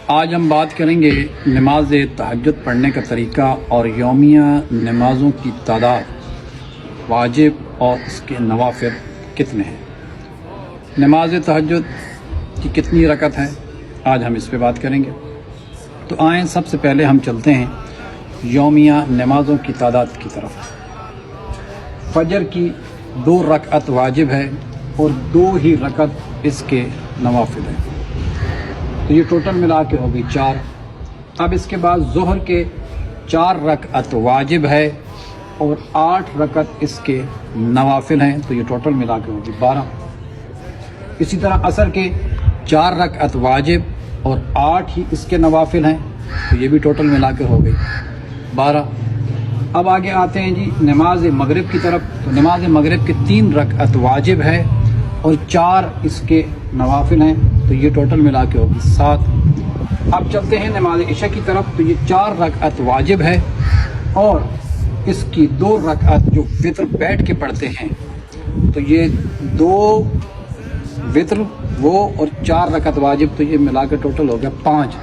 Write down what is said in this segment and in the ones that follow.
آج ہم بات کریں گے نماز تہجد پڑھنے کا طریقہ اور یومیہ نمازوں کی تعداد، واجب اور اس کے نوافل کتنے ہیں، نماز تہجد کی کتنی رکعت ہے، آج ہم اس پہ بات کریں گے۔ تو آئیں سب سے پہلے ہم چلتے ہیں یومیہ نمازوں کی تعداد کی طرف۔ فجر کی 2 رکعت واجب ہے اور 2 ہی رکعت اس کے نوافل ہیں، تو یہ ٹوٹل ملا کے ہوگی 4۔ اب اس کے بعد ظہر کے 4 رکعت واجب ہے اور 8 رکعت اس کے نوافل ہیں، تو یہ ٹوٹل ملا کے ہوگی 12۔ اسی طرح عصر کے 4 رکعت واجب اور 8 ہی اس کے نوافل ہیں، تو یہ بھی ٹوٹل ملا کے ہو گئی 12۔ اب آگے آتے ہیں جی نماز مغرب کی طرف۔ تو نماز مغرب کے 3 رکعت واجب ہے اور 4 اس کے نوافل ہیں، تو یہ ٹوٹل ملا کے ہوگی 7۔ اب چلتے ہیں نماز عشاء کی طرف۔ تو یہ 4 رکعت واجب ہے اور اس کی 2 رکعت جو وتر بیٹھ کے پڑھتے ہیں، تو یہ 2 وتر وہ اور 4 رکعت واجب، تو یہ ملا کے ٹوٹل ہو گیا 5۔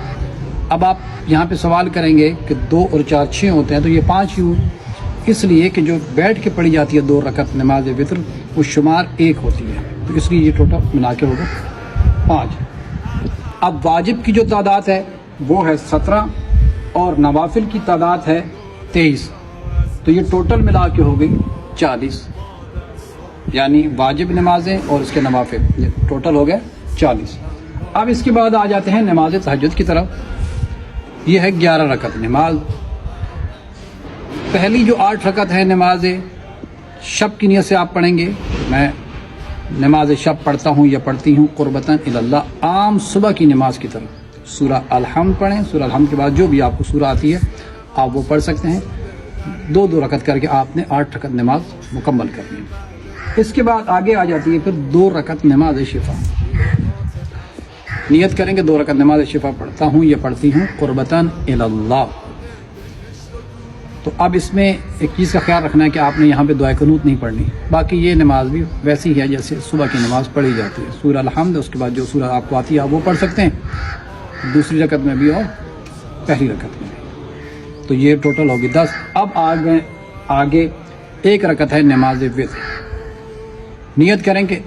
اب آپ یہاں پہ سوال کریں گے کہ 2 اور 4 6 ہوتے ہیں، تو یہ 5 کیوں؟ اس لیے کہ جو بیٹھ کے پڑھی جاتی ہے 2 رکعت نماز وتر، وہ شمار 1 ہوتی ہے، تو اس لیے یہ ٹوٹل ملا کے ہوگا 5۔ اب واجب کی جو تعداد ہے وہ ہے 17 اور نوافل کی تعداد ہے 23، تو یہ ٹوٹل ملا کے ہو گئی 40، یعنی واجب نمازیں اور اس کے نوافل یہ ٹوٹل ہو گئے 40۔ اب اس کے بعد آ جاتے ہیں نماز تہجد کی طرف۔ یہ ہے 11 رکعت نماز۔ پہلی جو 8 رکعت ہے نماز شب کی نیت سے آپ پڑھیں گے، میں نماز شب پڑھتا ہوں یا پڑھتی ہوں قربتاً الی اللہ، عام صبح کی نماز کی طرف سورہ الحمد پڑھیں۔ سورہ الحمد کے بعد جو بھی آپ کو سورہ آتی ہے آپ وہ پڑھ سکتے ہیں، 2 رکعت کر کے آپ نے 8 رکعت نماز مکمل کرنی ہے۔ اس کے بعد آگے آ جاتی ہے پھر 2 رکعت نماز شفا۔ نیت کریں کہ 2 رکعت نماز شفا پڑھتا ہوں یا پڑھتی ہوں قربتاً الی اللہ۔ تو اب اس میں ایک چیز کا خیال رکھنا ہے کہ آپ نے یہاں پہ دعائے قنوت نہیں پڑھنی، باقی یہ نماز بھی ویسی ہے جیسے صبح کی نماز پڑھی جاتی ہے۔ سورہ الحمد، اس کے بعد جو سورہ آپ کو آتی ہے آپ وہ پڑھ سکتے ہیں، دوسری رکعت میں بھی اور پہلی رکعت میں بھی، تو یہ ٹوٹل ہوگی 10۔ اب آگے 1 رکعت ہے نماز وتر۔ نیت کریں کہ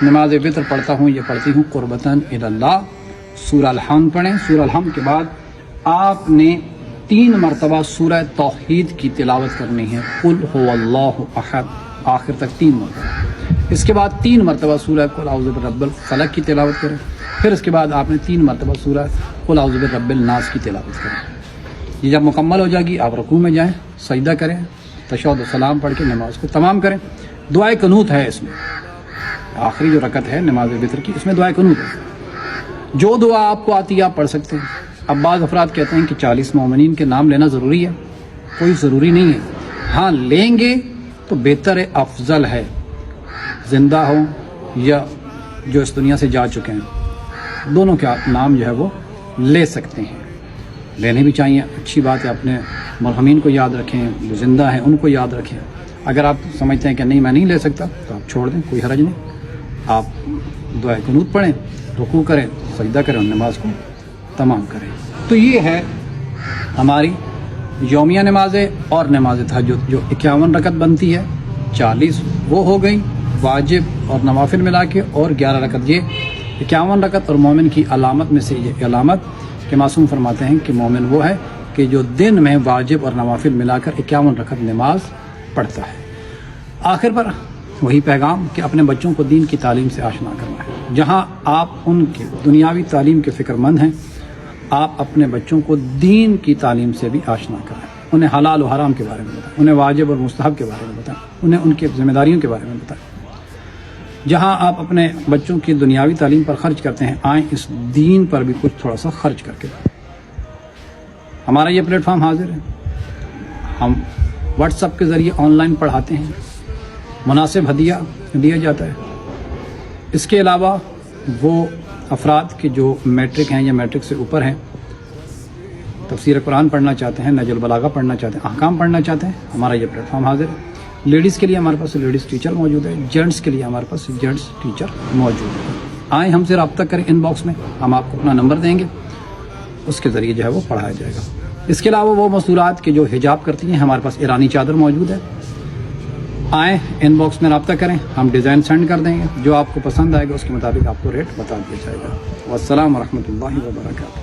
نماز وتر پڑھتا ہوں یا پڑھتی ہوں قربتاً الی اللہ، سورہ الحمد پڑھیں۔ سورہ الحمد کے بعد آپ نے 3 مرتبہ سورہ توحید کی تلاوت کرنی ہے، قل هو اللہ احد، آخر تک 3 مرتبہ۔ اس کے بعد 3 مرتبہ سورہ قل اعوذ برب الفلق کی تلاوت کریں، پھر اس کے بعد آپ نے 3 مرتبہ سورہ قل اعوذ برب الناس کی تلاوت کریں۔ یہ جب مکمل ہو جائے گی آپ رکوع میں جائیں، سجدہ کریں، تشہد و سلام پڑھ کے نماز کو تمام کریں۔ دعائے قنوت ہے اس میں، آخری جو رکعت ہے نماز وتر کی، اس میں دعائے قنوت ہے، جو دعا آپ کو آتی ہے آپ پڑھ سکتے ہیں۔ اب بعض افراد کہتے ہیں کہ 40 مومنین کے نام لینا ضروری ہے، کوئی ضروری نہیں ہے، ہاں لیں گے تو بہتر ہے، افضل ہے، زندہ ہو یا جو اس دنیا سے جا چکے ہیں، دونوں کے نام جو ہے وہ لے سکتے ہیں، لینے بھی چاہیے، اچھی بات ہے۔ اپنے مرحومین کو یاد رکھیں، جو زندہ ہیں ان کو یاد رکھیں۔ اگر آپ سمجھتے ہیں کہ نہیں میں نہیں لے سکتا تو آپ چھوڑ دیں، کوئی حرج نہیں، آپ دعائے قنوت پڑھیں، رکوع کریں، سجدہ کریں اور نماز کو تمام کریں۔ تو یہ ہے ہماری یومیہ نمازیں اور نماز تہجد جو 51 رکعت بنتی ہے، 40 وہ ہو گئی واجب اور نوافل ملا کے، اور 11 رکعت۔ یہ 51 رکعت اور مومن کی علامت میں سے یہ علامت کہ معصوم فرماتے ہیں کہ مومن وہ ہے کہ جو دن میں واجب اور نوافل ملا کر 51 رکعت نماز پڑھتا ہے۔ آخر پر وہی پیغام کہ اپنے بچوں کو دین کی تعلیم سے آشنا کرنا ہے۔ جہاں آپ ان کے دنیاوی تعلیم کے فکر مند ہیں، آپ اپنے بچوں کو دین کی تعلیم سے بھی آشنا کریں، انہیں حلال و حرام کے بارے میں بتائیں، انہیں واجب اور مستحب کے بارے میں بتائیں، انہیں ان کی ذمہ داریوں کے بارے میں بتائیں۔ جہاں آپ اپنے بچوں کی دنیاوی تعلیم پر خرچ کرتے ہیں، آئیں اس دین پر بھی کچھ تھوڑا سا خرچ کر کے۔ ہمارا یہ پلیٹ فارم حاضر ہے، ہم واٹس ایپ کے ذریعے آن لائن پڑھاتے ہیں، مناسب ہدیہ دیا جاتا ہے۔ اس کے علاوہ وہ افراد کے جو میٹرک ہیں یا میٹرک سے اوپر ہیں، تفسیر قرآن پڑھنا چاہتے ہیں، نہج البلاغہ پڑھنا چاہتے ہیں، احکام پڑھنا چاہتے ہیں، ہمارا یہ پلیٹ فارم حاضر ہے۔ لیڈیز کے لیے ہمارے پاس لیڈیز ٹیچر موجود ہے، جینٹس کے لیے ہمارے پاس جینٹس ٹیچر موجود ہے۔ آئیں ہم سے رابطہ کریں، ان باکس میں ہم آپ کو اپنا نمبر دیں گے، اس کے ذریعے جو ہے وہ پڑھایا جائے گا. اس کے علاوہ وہ مستورات کے جو حجاب کرتی ہیں ہمارے پاس ایرانی چادر موجود ہے. آئیں ان باکس میں رابطہ کریں, ہم ڈیزائن سینڈ کر دیں گے, جو آپ کو پسند آئے گا اس کے مطابق آپ کو ریٹ بتا دیا جائے گا. والسلام ورحمۃ اللہ وبرکاتہ.